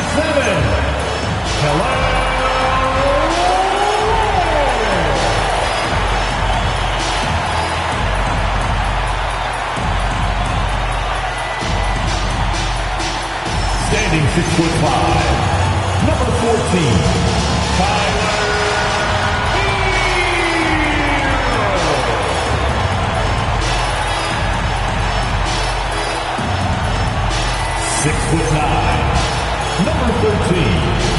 7, Hello. Standing 6'5", number 14, Tyler Hero. 6'9", number 13,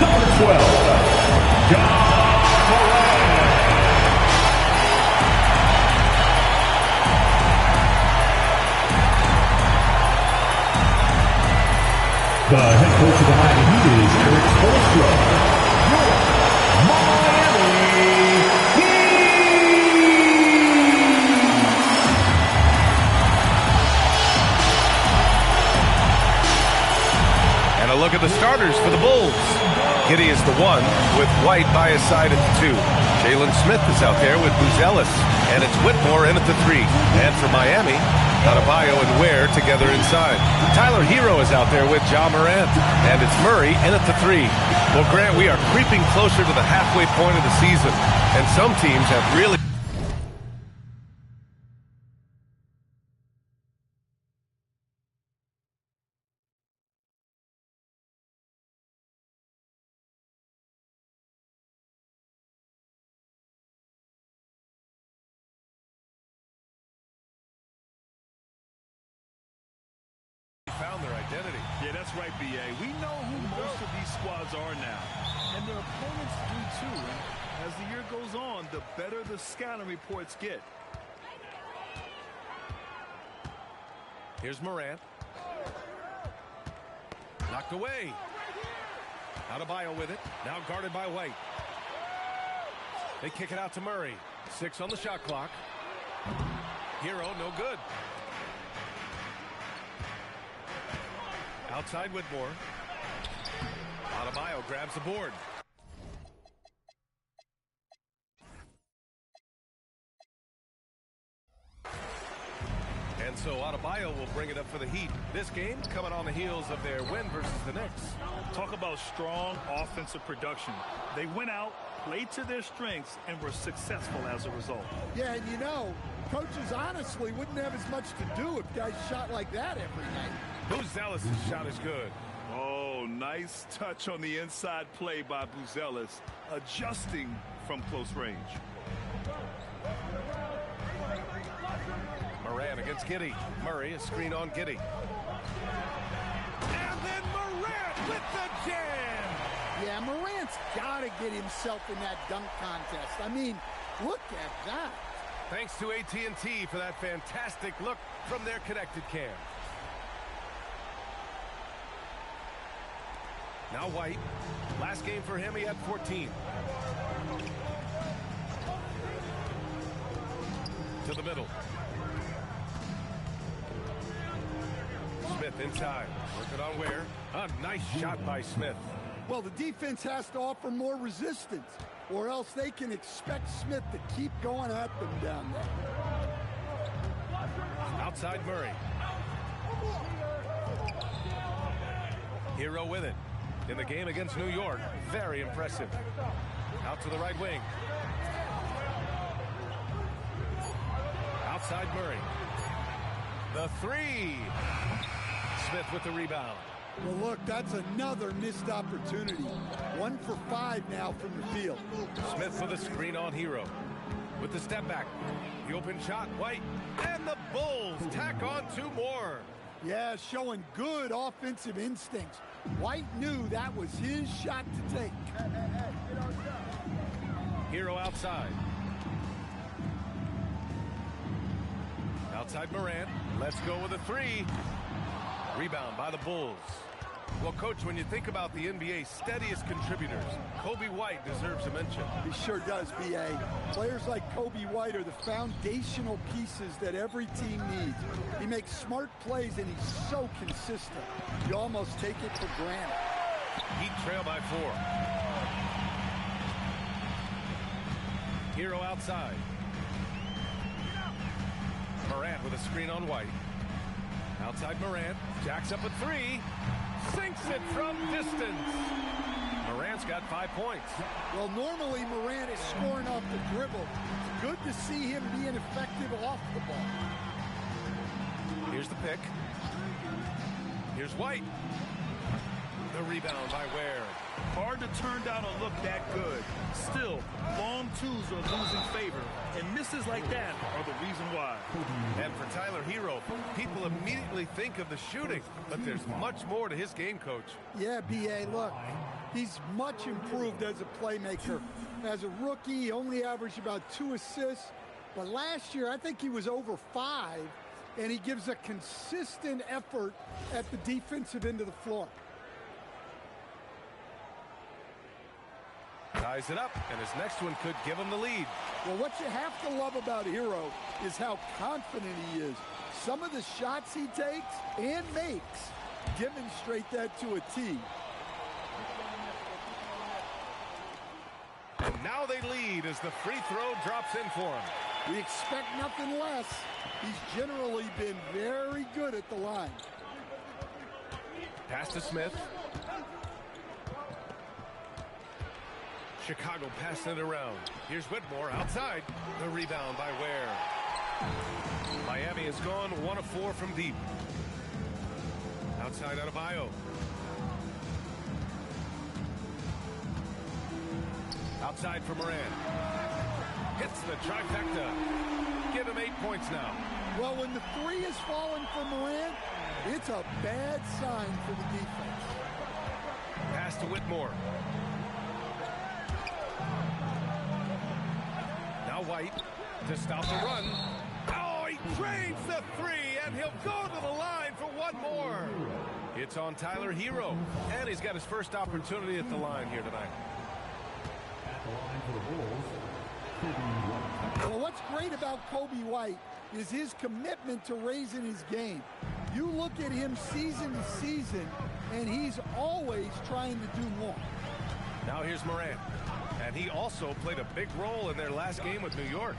Number 12, John Moran. The head coach of the Miami Heat is Erik Spoelstra. Your Miami Heat. And a look at the starters for the Bulls. Giddey is the 1, with White by his side at the 2. Jalen Smith is out there with Buzelis, and it's Whitmore in at the 3. And for Miami, Adebayo and Ware together inside. Tyler Hero is out there with Ja Morant, and it's Murray in at the 3. Well, Grant, we are creeping closer to the halfway point of the season, and some teams have really... found their identity. Yeah, that's right, B.A. We know who most of these squads are now, and their opponents do too. And as the year goes on, the better the scouting reports get. Here's Morant. Knocked away. Adebayo with it. Now guarded by White. They kick it out to Murray. 6 on the shot clock. Hero, no good. Outside Whitmore. Adebayo grabs the board. And so Adebayo will bring it up for the Heat. This game coming on the heels of their win versus the Knicks. Talk about strong offensive production. They went out, played to their strengths, and were successful as a result. Yeah, and you know, coaches honestly wouldn't have as much to do if guys shot like that every night. Buzelis' shot is good. Oh, nice touch on the inside play by Buzelis, adjusting from close range. Morant against Giddey. Murray, a screen on Giddey. And then Morant with the jam. Yeah, Morant's got to get himself in that dunk contest. I mean, look at that. Thanks to AT&T for that fantastic look from their connected cam. Now White. Last game for him, he had 14. To the middle. Smith inside. Working on Ware. A nice shot by Smith. Well, the defense has to offer more resistance, or else they can expect Smith to keep going at them down there. Outside Murray. Hero with it. In the game against New York, very impressive. Out to the right wing. Outside Murray. The 3. Smith with the rebound. Well, look, that's another missed opportunity. 1 for 5 now from the field. Smith with a screen on Hero. With the step back. The open shot, White. And the Bulls tack on 2 more. Yeah, showing good offensive instincts. White knew that was his shot to take. Hero outside. Outside Morant. Let's go with a 3. Rebound by the Bulls. Well, Coach, when you think about the NBA's steadiest contributors, Coby White deserves a mention. He sure does, B.A. Players like Coby White are the foundational pieces that every team needs. He makes smart plays, and he's so consistent. You almost take it for granted. Heat trail by 4. Hero outside. Morant with a screen on White. Outside Morant. Jacks up a three. Sinks it from distance. Morant's got 5 points. Well, normally Morant is scoring off the dribble. It's good to see him being effective off the ball. Here's the pick. Here's White. The rebound by Ware. Hard to turn down a look that good. Still, long twos are losing favor, and misses like that are the reason why. And for Tyler Hero, people immediately think of the shooting, but there's much more to his game, Coach. Yeah, B.A., look, he's much improved as a playmaker. As a rookie, he only averaged about 2 assists, but last year I think he was over 5, and he gives a consistent effort at the defensive end of the floor. Ties it up, and his next one could give him the lead. Well, what you have to love about Hero is how confident he is. Some of the shots he takes and makes demonstrate that to a T. And now they lead as the free throw drops in for him. We expect nothing less. He's generally been very good at the line. Pass to Smith. Chicago passing it around. Here's Whitmore outside. The rebound by Ware. Miami has gone 1 of 4 from deep. Outside Adebayo. Outside for Morant. Hits the trifecta. Give him 8 points now. Well, when the three is falling for Morant, it's a bad sign for the defense. Pass to Whitmore. Now White to stop the run. Oh, he drains the three, and he'll go to the line for one more. It's on Tyler Hero, and he's got his first opportunity at the line here tonight. At the line for the Bulls, Kobe White. Well, what's great about Kobe White is his commitment to raising his game. You look at him season to season, and he's always trying to do more. Now here's Morant. And he also played a big role in their last game with New York.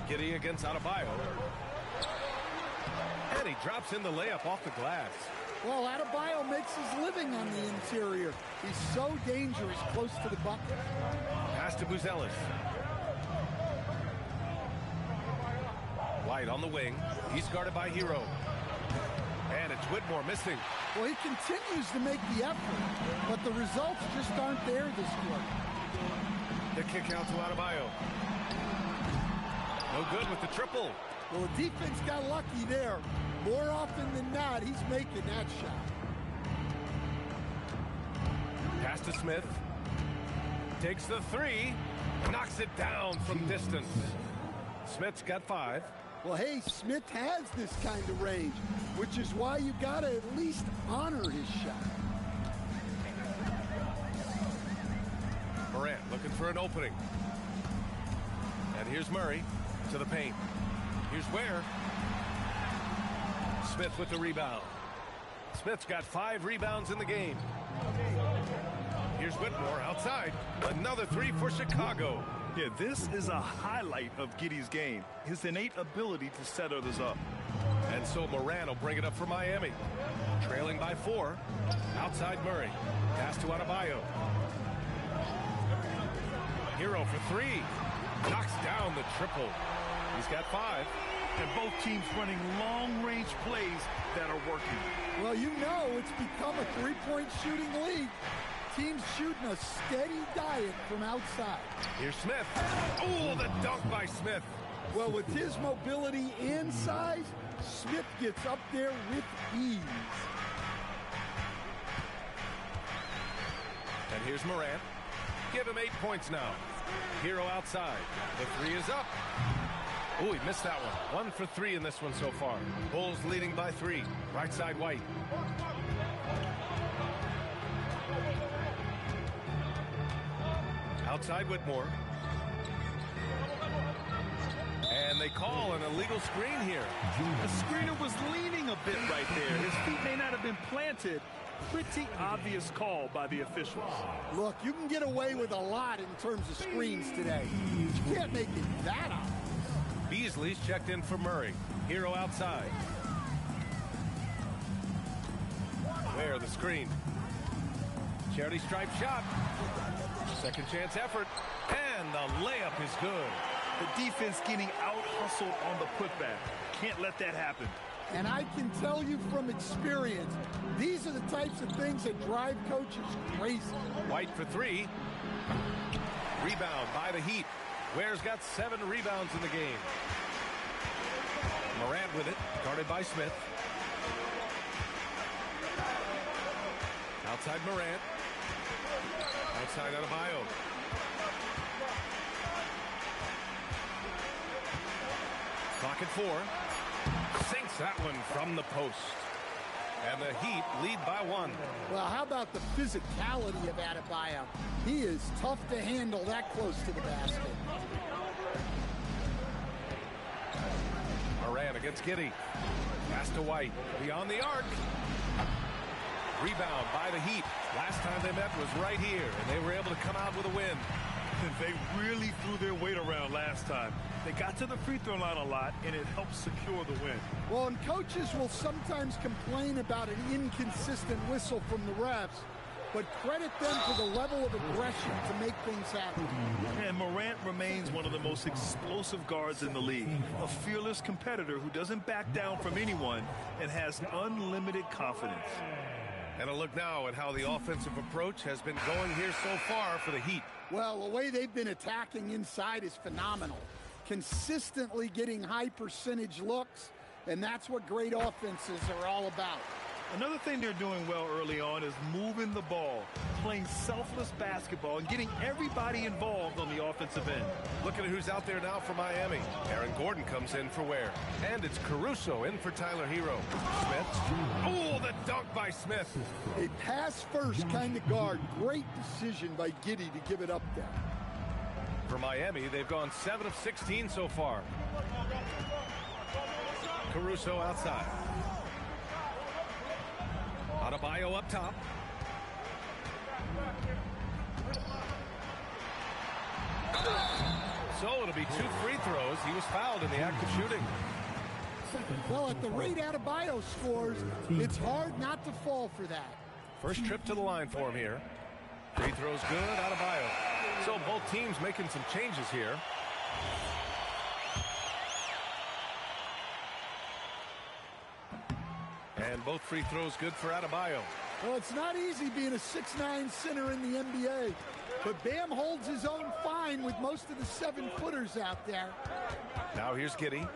Giddey against Adebayo. And he drops in the layup off the glass. Well, Adebayo makes his living on the interior. He's so dangerous close to the bucket. Pass to Buzelis. White on the wing. He's guarded by Hero. And it's Whitmore missing. Well, he continues to make the effort, but the results just aren't there this quarter. The kick out to Adebayo. No good with the triple. Well, the defense got lucky there. More often than not, he's making that shot. Pass to Smith. Takes the three. Knocks it down from distance. Smith's got 5. Well, hey, Smith has this kind of range, which is why you got to at least honor his shot. Morant looking for an opening. And here's Murray to the paint. Here's Ware. Smith with the rebound. Smith's got 5 rebounds in the game. Here's Whitmore outside. Another 3 for Chicago. Yeah, this is a highlight of Giddey's game. His innate ability to set others up. And so Morant will bring it up for Miami. Trailing by 4. Outside Murray. Pass to Adebayo. Hero for 3. Knocks down the triple. He's got 5. And both teams running long-range plays that are working. Well, you know it's become a three-point shooting league. Teams shooting a steady diet from outside. Here's Smith. Oh, the dunk by Smith. Well, with his mobility and size, Smith gets up there with ease. And here's Morant. Give him 8 points now. Hero outside. The 3 is up. Oh, he missed that one. 1 for 3 in this one so far. Bulls leading by 3. Right side White. Outside Whitmore. And they call an illegal screen here. The screener was leaning a bit right there. His feet may not have been planted. Pretty obvious call by the officials. Look, you can get away with a lot in terms of screens today. You can't make it that obvious. Beasley's checked in for Murray. Hero outside. Where the screen. Charity stripe shot. Second chance effort. And the layup is good. The defense getting out-hustled on the putback. Can't let that happen. And I can tell you from experience, these are the types of things that drive coaches crazy. White for three. Rebound by the Heat. Ware's got 7 rebounds in the game. Morant with it, guarded by Smith. Outside Morant. Outside Adebayo. Clock at 4. Sinks that one from the post. And the Heat lead by 1. Well, how about the physicality of Adebayo? He is tough to handle that close to the basket. Morant against Giddey. Pass to White. Beyond the arc. Rebound by the Heat. Last time they met was right here, and they were able to come out with a win. They really threw their weight around last time. They got to the free throw line a lot, and it helped secure the win. Well, and coaches will sometimes complain about an inconsistent whistle from the refs, but credit them for the level of aggression to make things happen. And Morant remains one of the most explosive guards in the league. A fearless competitor who doesn't back down from anyone and has unlimited confidence. And a look now at how the offensive approach has been going here so far for the Heat. Well, the way they've been attacking inside is phenomenal. Consistently getting high percentage looks, and that's what great offenses are all about. Another thing they're doing well early on is moving the ball, playing selfless basketball, and getting everybody involved on the offensive end. Looking at who's out there now for Miami. Aaron Gordon comes in for Ware. And it's Caruso in for Tyler Hero. Smith. Oh, the dunk by Smith. A pass-first kind of guard. Great decision by Giddey to give it up there. For Miami, they've gone 7 of 16 so far. Caruso outside. Adebayo up top. So it'll be 2 free throws. He was fouled in the act of shooting. Well, at the rate Adebayo scores, it's hard not to fall for that. First trip to the line for him here. Free throws good, Adebayo. So both teams making some changes here. And both free throws good for Adebayo. Well, it's not easy being a 6'9" center in the NBA, but Bam holds his own fine with most of the 7-footers out there. Now here's Giddey.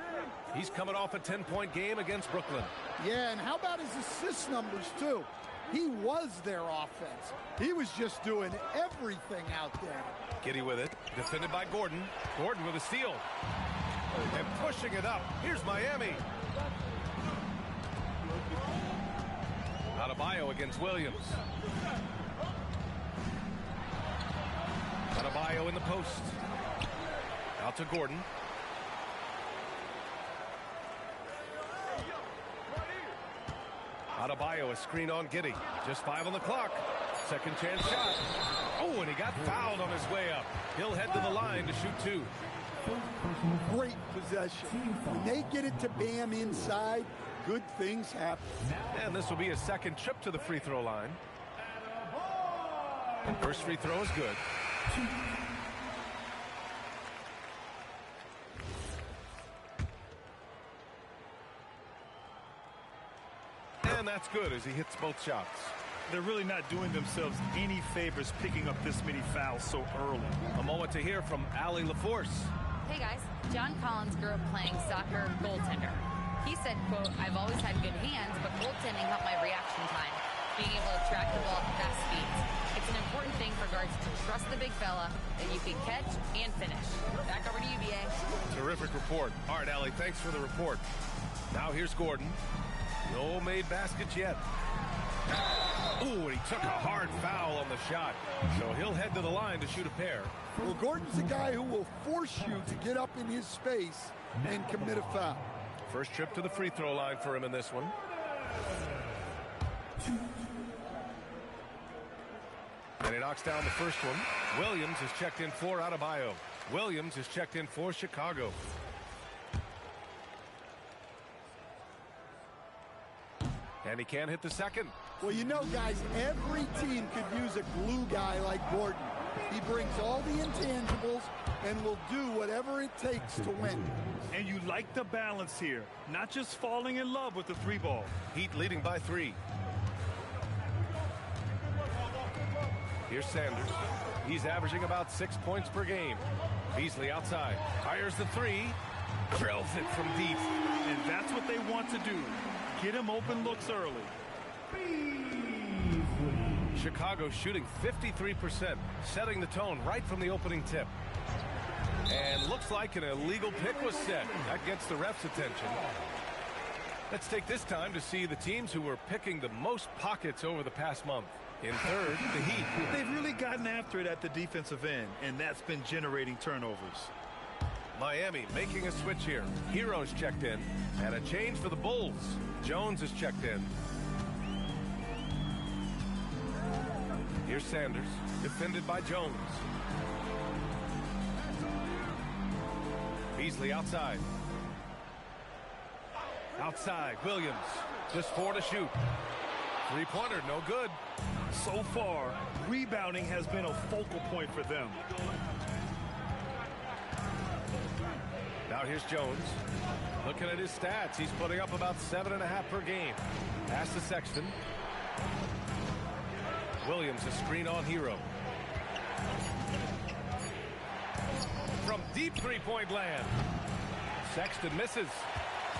He's coming off a 10-point game against Brooklyn. Yeah, and how about his assist numbers, too? He was their offense. He was just doing everything out there. Giddey with it. Defended by Gordon. Gordon with a steal. And pushing it up. Here's Miami. Adebayo against Williams. Adebayo in the post. Out to Gordon. Adebayo, a screen on Giddey. Just 5 on the clock. Second chance shot. Oh, and he got fouled on his way up. He'll head to the line to shoot 2. Great possession. When they get it to Bam inside, good things happen. And this will be his second trip to the free throw line. First free throw is good. And that's good as he hits both shots. They're really not doing themselves any favors picking up this many fouls so early. A moment to hear from Allie LaForce. Hey guys, John Collins grew up playing soccer goaltender. He said, quote, "I've always had good hands, but goaltending helped my reaction time, being able to track the ball at fast speeds. It's an important thing for guards to trust the big fella that you can catch and finish." Back over to you, BA. Terrific report. All right, Allie, thanks for the report. Now here's Gordon. No made baskets yet. Ooh, and he took a hard foul on the shot. So he'll head to the line to shoot a pair. Well, Gordon's a guy who will force you to get up in his space and commit a foul. First trip to the free throw line for him in this one. And he knocks down the first one. Williams is checked in for Adebayo. Williams is checked in for Chicago. And he can't hit the second. Well, you know, guys, every team could use a glue guy like Gordon. He brings all the intangibles and will do whatever it takes to win. And you like the balance here, not just falling in love with the 3-ball. Heat leading by 3. Here's Sanders. He's averaging about 6 points per game. Beasley outside. Fires the 3. Drills it from deep. And that's what they want to do. Get him open looks early. Chicago shooting 53%, setting the tone right from the opening tip. And looks like an illegal pick was set. That gets the ref's attention. Let's take this time to see the teams who were picking the most pockets over the past month. In third, the Heat. They've really gotten after it at the defensive end, and that's been generating turnovers. Miami making a switch here. Heroes checked in, and a change for the Bulls. Jones is checked in. Here's Sanders, defended by Jones. Beasley outside. Outside, Williams. Just 4 to shoot. Three-pointer, no good. So far, rebounding has been a focal point for them. Now here's Jones. Looking at his stats, he's putting up about 7.5 per game. Pass to Sexton. Williams, a screen on Hero. From deep three-point land. Sexton misses.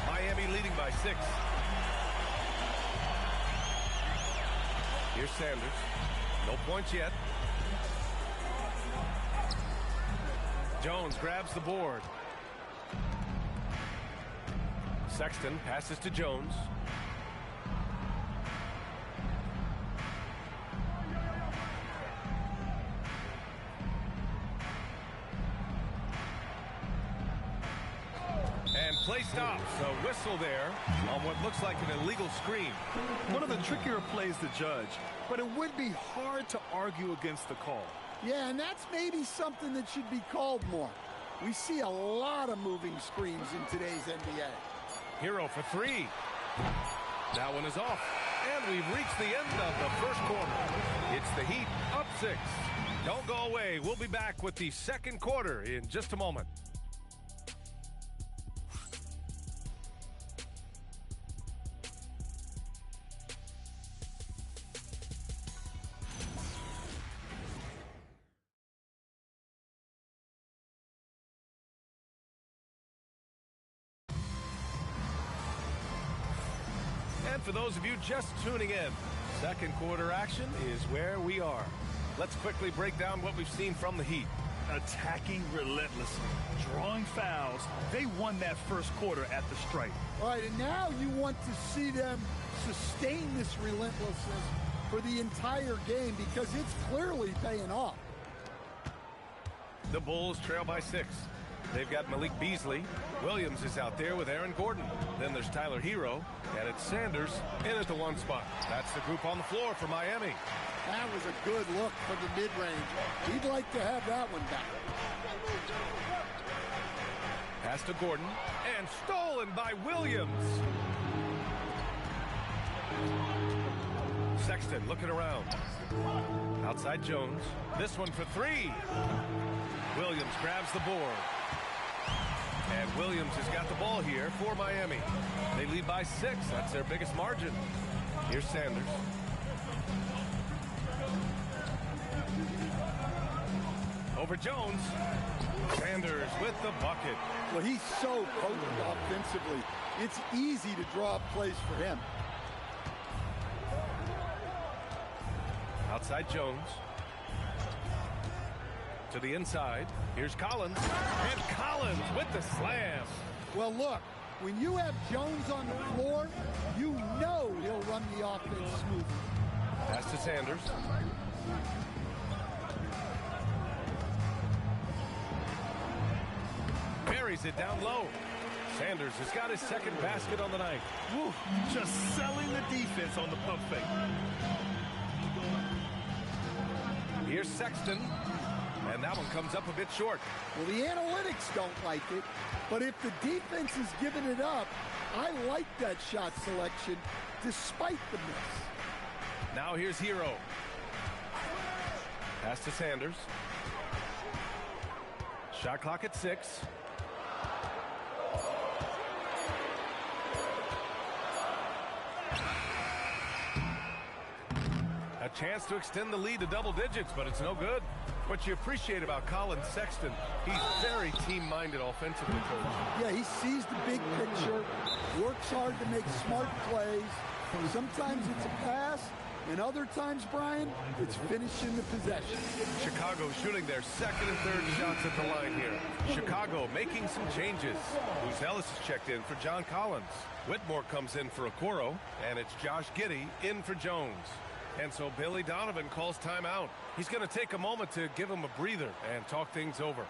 Miami leading by 6. Here's Sanders. No points yet. Jones grabs the board. Sexton passes to Jones. And play stops. A whistle there on what looks like an illegal screen. One of the trickier plays to judge, but it would be hard to argue against the call. Yeah, and that's maybe something that should be called more. We see a lot of moving screens in today's NBA. Hero for 3. That one is off. And we've reached the end of the first quarter. It's the Heat up 6. Don't go away. We'll be back with the second quarter in just a moment. And for those of you just tuning in, second quarter action is where we are. Let's quickly break down what we've seen from the Heat. Attacking relentlessly, drawing fouls. They won that first quarter at the stripe. All right, and now you want to see them sustain this relentlessness for the entire game because it's clearly paying off. The Bulls trail by 6. They've got Malik Beasley. Williams is out there with Aaron Gordon. Then there's Tyler Hero, and it's Sanders in at the 1 spot. That's the group on the floor for Miami. That was a good look from the mid-range. He'd like to have that one back. Pass to Gordon, and stolen by Williams. Sexton looking around. Outside Jones. This one for 3. Williams grabs the board. And Williams has got the ball here for Miami. They lead by 6. That's their biggest margin. Here's Sanders. Over Jones. Sanders with the bucket. Well, he's so potent offensively. It's easy to draw up plays for him. Outside Jones. To the inside. Here's Collins. And Collins with the slam. Well, look, when you have Jones on the floor, you know he'll run the offense smoothly. Pass to Sanders. Buries it down low. Sanders has got his second basket on the night. Woo, just selling the defense on the pump fake. Here's Sexton, and that one comes up a bit short. Well, the analytics don't like it, but if the defense is giving it up, I like that shot selection despite the miss. Now here's Hero. Pass to Sanders. Shot clock at 6. A chance to extend the lead to double digits, but it's no good. What you appreciate about Colin Sexton, he's very team-minded offensively, Coach. Yeah, he sees the big picture, works hard to make smart plays. Sometimes it's a pass, and other times, Brian, it's finishing the possession. Chicago shooting their second and third shots at the line here. Chicago making some changes. Buzelis is checked in for John Collins. Whitmore comes in for Okoro, and it's Josh Giddey in for Jones. And so Billy Donovan calls timeout. He's going to take a moment to give him a breather and talk things over.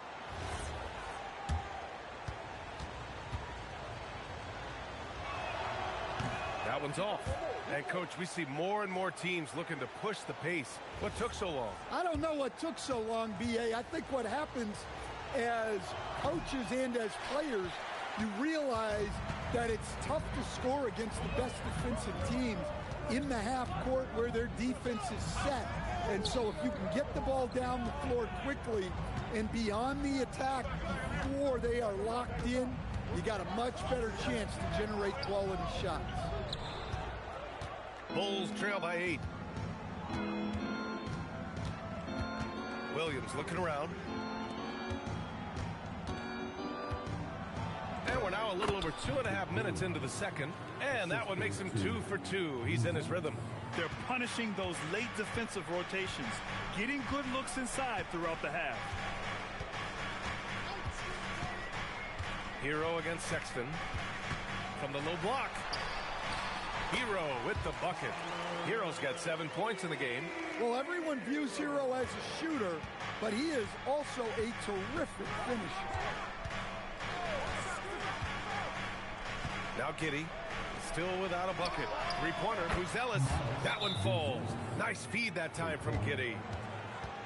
That one's off. And, Coach, we see more and more teams looking to push the pace. What took so long? I don't know what took so long, B.A. I think what happens as coaches and as players, you realize that it's tough to score against the best defensive teams in the half court where their defense is set. And so if you can get the ball down the floor quickly and beyond the attack before they are locked in, you got a much better chance to generate quality shots. Bulls trail by 8. Williams looking around. And we're now a little over 2.5 minutes into the second. And that one makes him 2 for 2. He's in his rhythm. They're punishing those late defensive rotations, getting good looks inside throughout the half. Hero against Sexton. From the low block. Hero with the bucket. Hero's got 7 points in the game. Well, everyone views Hero as a shooter, but he is also a terrific finisher. Now Giddey, still without a bucket. Three-pointer, Buzelis. That one falls. Nice feed that time from Giddey.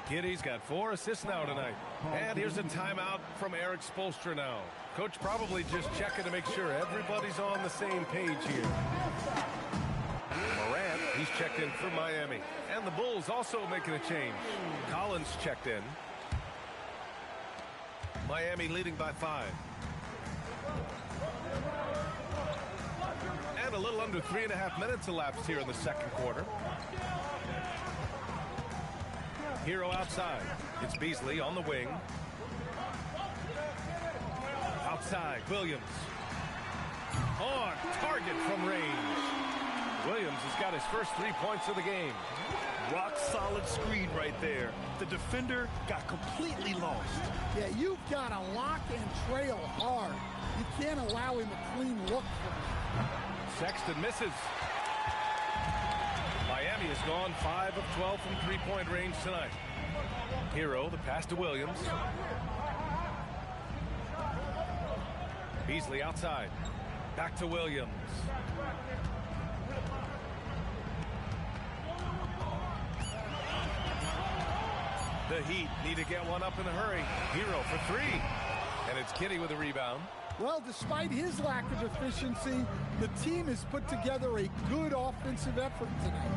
Giddey's got 4 assists now tonight. And here's a timeout from Eric Spoelstra now. Coach probably just checking to make sure everybody's on the same page here. Morant, he's checked in for Miami. And the Bulls also making a change. Collins checked in. Miami leading by 5. And a little under 3.5 minutes elapsed here in the second quarter. Hero outside. It's Beasley on the wing. Outside, Williams. On target from range. Williams has got his first 3 points of the game. Rock solid screen right there. The defender got completely lost. Yeah, you've got to lock and trail hard. You can't allow him a clean look from him. Sexton misses. Miami has gone 5 of 12 from three-point range tonight. Hero, the pass to Williams. Beasley outside. Back to Williams. The Heat need to get one up in a hurry. Hero for 3. And it's Giddey with a rebound. Well, despite his lack of efficiency, the team has put together a good offensive effort tonight.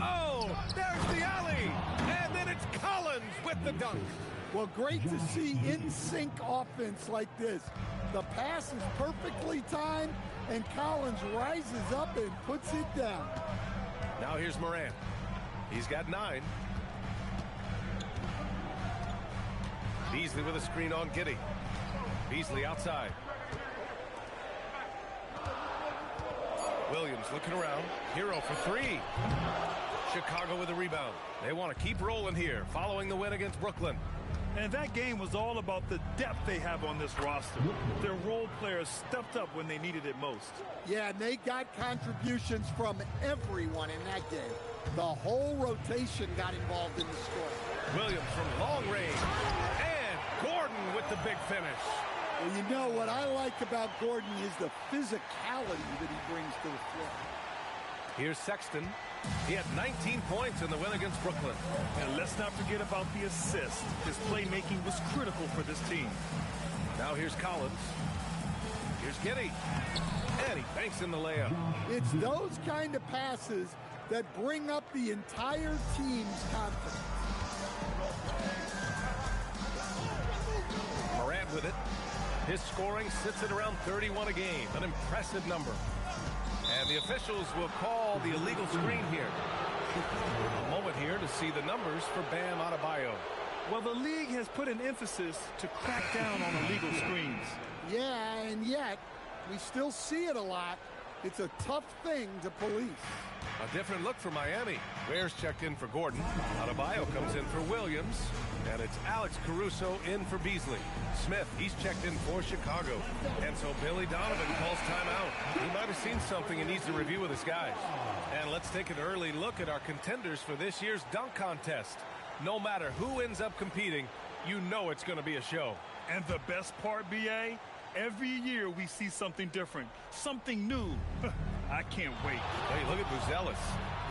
Oh, there's the alley. And then it's Collins with the dunk. Well, great to see in-sync offense like this. The pass is perfectly timed, and Collins rises up and puts it down. Now here's Morant. He's got 9. Beasley with a screen on Giddey. Beasley outside. Williams looking around. Hero for 3. Chicago with a rebound. They want to keep rolling here following the win against Brooklyn. And that game was all about the depth they have on this roster. Their role players stepped up when they needed it most. Yeah, and they got contributions from everyone in that game. The whole rotation got involved in the score. Williams from long range. And Gordon with get the big finish. Well, you know what I like about Gordon is the physicality that he brings to the floor. Here's Sexton. He had 19 points in the win against Brooklyn. And let's not forget about the assist. His playmaking was critical for this team. Now here's Collins. Here's Giddey. And he banks in the layup. It's those kind of passes that bring up the entire team's confidence. Morant with it. His scoring sits at around 31 a game, an impressive number. And the officials will call the illegal screen here. A moment here to see the numbers for Bam Adebayo. Well, the league has put an emphasis to crack down on illegal screens. Yeah, and yet, we still see it a lot. It's a tough thing to police. A different look for Miami. Ware's checked in for Gordon. Adebayo comes in for Williams. And it's Alex Caruso in for Beasley. Smith, he's checked in for Chicago. And so Billy Donovan calls timeout. He might have seen something and needs to review with his guys. And let's take an early look at our contenders for this year's dunk contest. No matter who ends up competing, you know it's going to be a show. And the best part, B.A., every year we see something different, something new. I can't wait. Hey, look at Buzelis.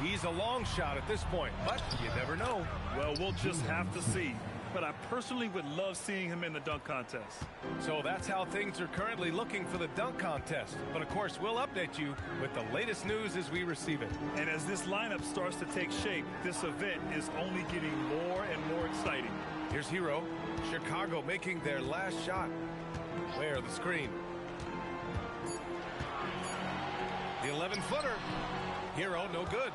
He's a long shot at this point, but you never know. Well, we'll just have to see. But I personally would love seeing him in the dunk contest. So that's how things are currently looking for the dunk contest. But of course, we'll update you with the latest news as we receive it. And as this lineup starts to take shape, this event is only getting more and more exciting. Here's Hero. Chicago making their last shot. Where the screen. The 11-footer. Hero, no good.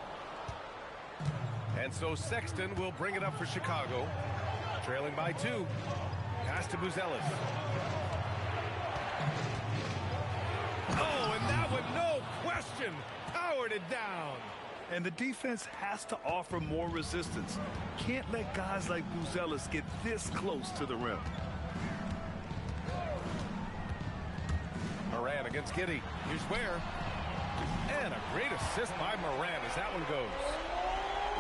And so Sexton will bring it up for Chicago. Trailing by 2. Pass to Buzelis. Oh, and that one, no question, powered it down. And the defense has to offer more resistance. Can't let guys like Buzelis get this close to the rim. Morant against Giddey. Here's Ware. And a great assist by Morant as that one goes.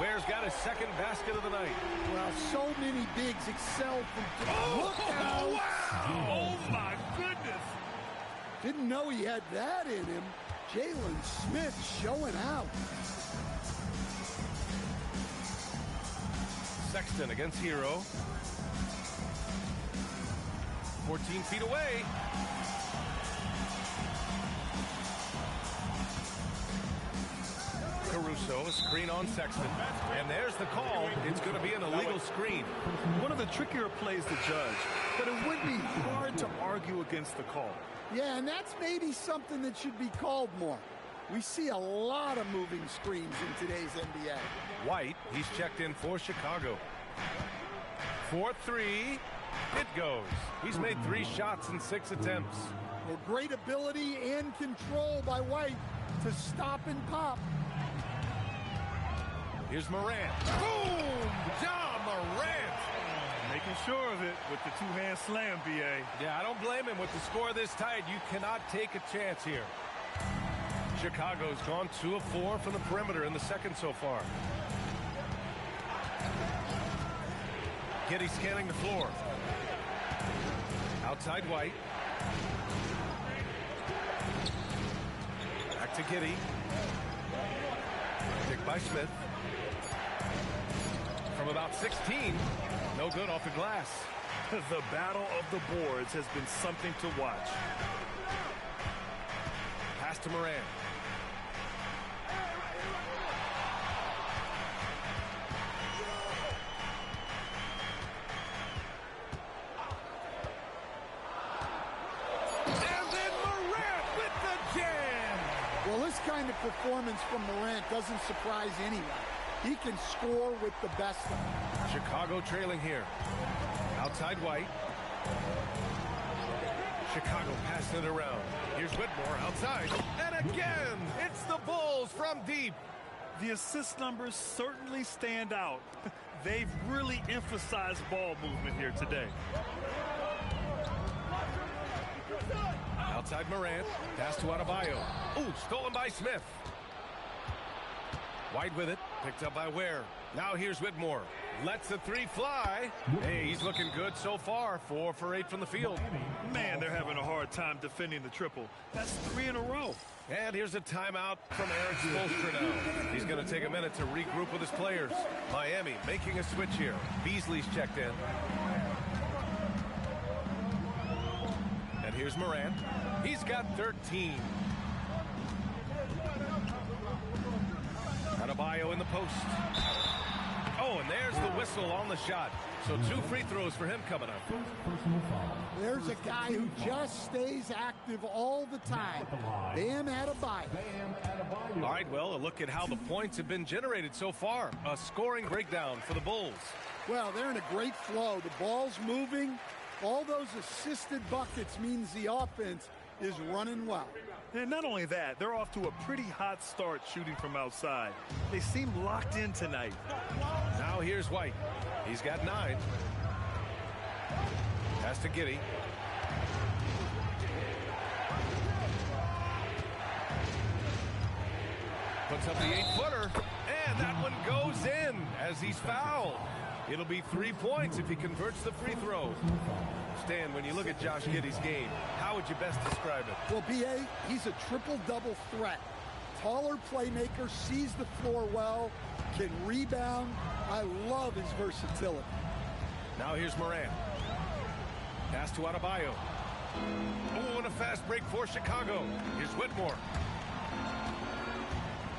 Ware's got his second basket of the night. Well, so many bigs excel from... Look out! Wow! Oh, my goodness! Didn't know he had that in him. Jalen Smith showing out. Sexton against Hero. 14 feet away. Caruso, a screen on Sexton. And there's the call. It's going to be an illegal screen. One of the trickier plays to judge, but it would be hard to argue against the call. Yeah, and that's maybe something that should be called more. We see a lot of moving screens in today's NBA. White, he's checked in for Chicago. 4-3. It goes. He's made 3 shots in 6 attempts. Well, great ability and control by White to stop and pop. Here's Morant. Boom! Ja Morant! Making sure of it with the two-hand slam, B.A. Yeah, I don't blame him. With the score this tight, you cannot take a chance here. Chicago's gone 2 of 4 from the perimeter in the second so far. Giddey scanning the floor. Outside White. Back to Giddey. Picked by Smith. From about 16. No good off the glass. The battle of the boards has been something to watch. Pass to Morant. And then Morant with the jam. Well, this kind of performance from Morant doesn't surprise anyone. He can score with the best of them. Chicago trailing here. Outside White. Chicago passing it around. Here's Whitmore outside. And again, it's the Bulls from deep. The assist numbers certainly stand out. They've really emphasized ball movement here today. Outside Morant. Pass to Adebayo. Ooh, stolen by Smith. White with it. Picked up by Ware. Now here's Whitmore. Lets the three fly. Hey, he's looking good so far. 4 for 8 from the field. Man, they're having a hard time defending the triple. That's 3 in a row. And here's a timeout from Eric Spoelstra now. He's going to take a minute to regroup with his players. Miami making a switch here. Beasley's checked in. And here's Morant. He's got 13. Adebayo in the post. Oh, and there's the whistle on the shot. So 2 free throws for him coming up. There's a guy who just stays active all the time. Bam Adebayo. All right, well, a look at how the points have been generated so far. A scoring breakdown for the Bulls. Well, they're in a great flow. The ball's moving. All those assisted buckets means the offense is running well. And not only that, they're off to a pretty hot start shooting from outside. They seem locked in tonight. Now here's White. He's got 9. Pass to Giddey. Puts up the 8-footer. And that one goes in as he's fouled. It'll be 3 points if he converts the free throw. Stan, when you look at Josh Giddey's game, how would you best describe it? Well, B.A., he's a triple-double threat. Taller playmaker, sees the floor well, can rebound. I love his versatility. Now here's Morant. Pass to Adebayo. Oh, and a fast break for Chicago. Here's Whitmore.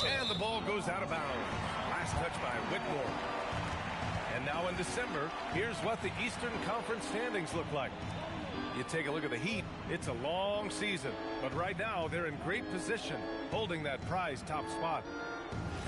And the ball goes out of bounds. Last touch by Whitmore. And now in December, here's what the Eastern Conference standings look like. You take a look at the Heat, it's a long season. But right now, they're in great position, holding that prize top spot.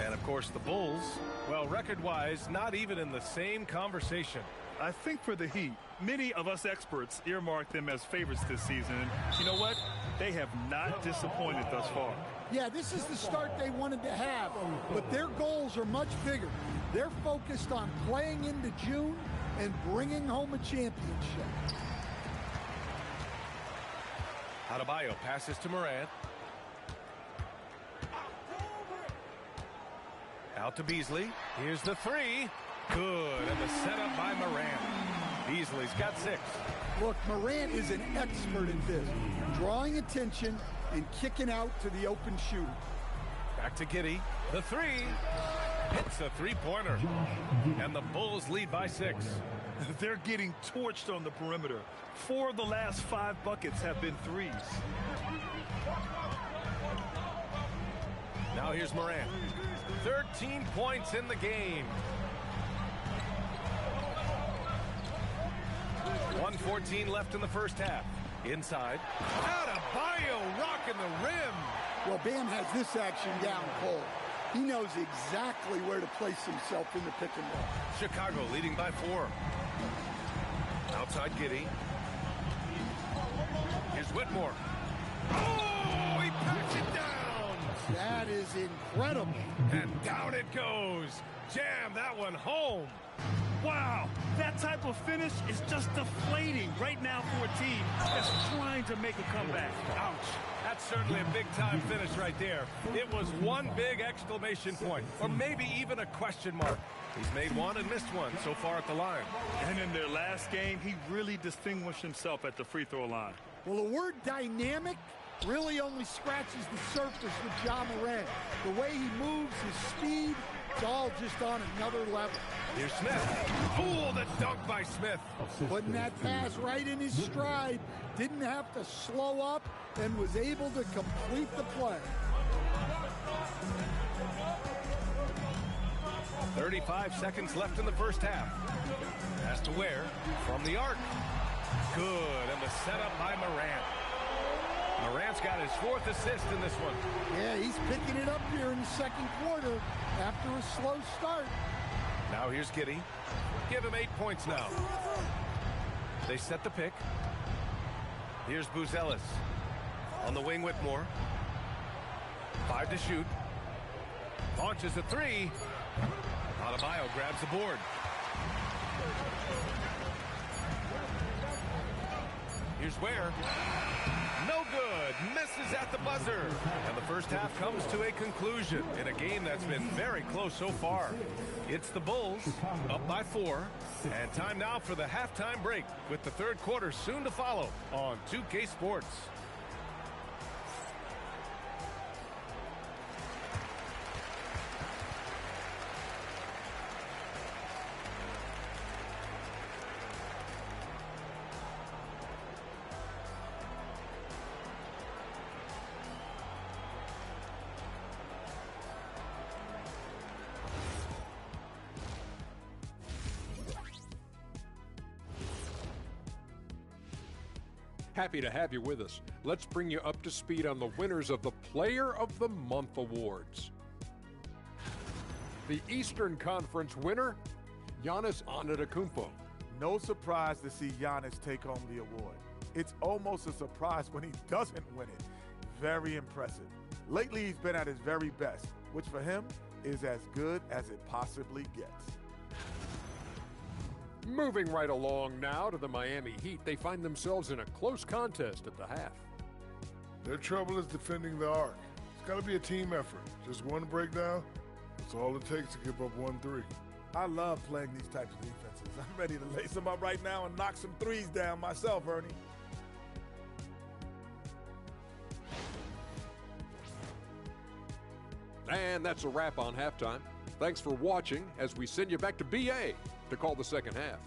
And, of course, the Bulls, well, record-wise, not even in the same conversation. I think for the Heat, many of us experts earmarked them as favorites this season. And you know what? They have not disappointed thus far. Yeah, this is the start they wanted to have, but their goals are much bigger. They're focused on playing into June and bringing home a championship. Adebayo passes to Morant. Out to Beasley. Here's the 3. Good, and the setup by Morant. Beasley's got 6. Look, Morant is an expert at this, drawing attention and kicking out to the open shooter. Back to Giddey. The 3. Hits a 3-pointer. And the Bulls lead by 6. They're getting torched on the perimeter. 4 of the last 5 buckets have been threes. Now here's Morant. 13 points in the game. 1:14 left in the first half. Inside. Adebayo rocking the rim. Well, Bam has this action down cold. He knows exactly where to place himself in the pick and roll. Chicago leading by 4. Outside Giddey. Here's Whitmore. Oh, he packs it down. That is incredible. And down it goes. Jam that one home. Wow, that type of finish is just deflating right now for a team that's trying to make a comeback. Ouch. That's certainly a big-time finish right there. It was one big exclamation point, or maybe even a question mark. He's made one and missed one so far at the line. And in their last game, he really distinguished himself at the free throw line. Well, the word dynamic really only scratches the surface with Ja Morant. The way he moves, his speed, it's all just on another level. Here's Smith. Oh, the dunk by Smith. Putting that pass right in his stride. Didn't have to slow up and was able to complete the play. 35 seconds left in the first half. Pass to Ware from the arc. Good, and the setup by Morant. Morant's got his 4th assist in this one. Yeah, he's picking it up here in the second quarter after a slow start. Now here's Giddey. Give him 8 points now. They set the pick. Here's Buzelis. On the wing, Whitmore. 5 to shoot. Launches a 3. Adebayo grabs the board. Here's Ware. No good. Misses at the buzzer. And the first half comes to a conclusion in a game that's been very close so far. It's the Bulls up by 4. And time now for the halftime break with the third quarter soon to follow on 2K Sports. Happy to have you with us. Let's bring you up to speed on the winners of the Player of the Month awards. The Eastern Conference winner, Giannis Antetokounmpo. No surprise to see Giannis take home the award. It's almost a surprise when he doesn't win it. Very impressive. Lately, he's been at his very best, which for him is as good as it possibly gets. Moving right along now to the Miami Heat, they find themselves in a close contest at the half. Their trouble is defending the arc. It's got to be a team effort. Just one breakdown, that's all it takes to give up 1-3. I love playing these types of defenses. I'm ready to lace them up right now and knock some threes down myself, Ernie. And that's a wrap on halftime. Thanks for watching as we send you back to BA to call the second half.